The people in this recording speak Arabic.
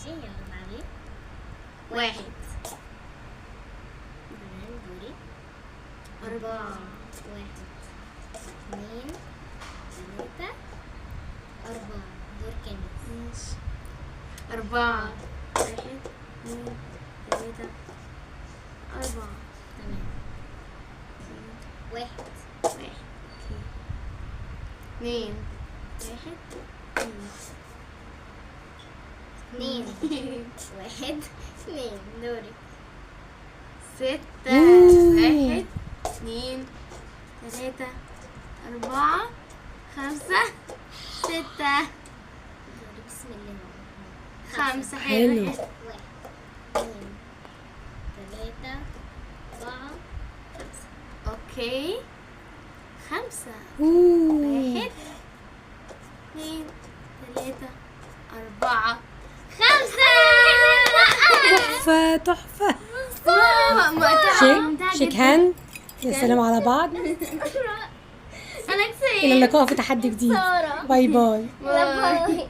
ماشي يلا بعدين. 1 تمام دوري. 4 1 2 3 4 دور كامل. ماشي. 4 1 2 3 4. تمام. 1 2 1 2 1 2 دوري. 6 1 2 3 4 5 6. دوري بسم الله. 5 حلو. 1 1 2 3 4 5. اوكي. 5 أوه. 1 2 3 4 5. تحفة تحفة. ممتع شيك جدا. هاند. يا سلام على بعض. انا إلى كسبت. اللقاء في تحدي جديد. سارة. باي باي. باي.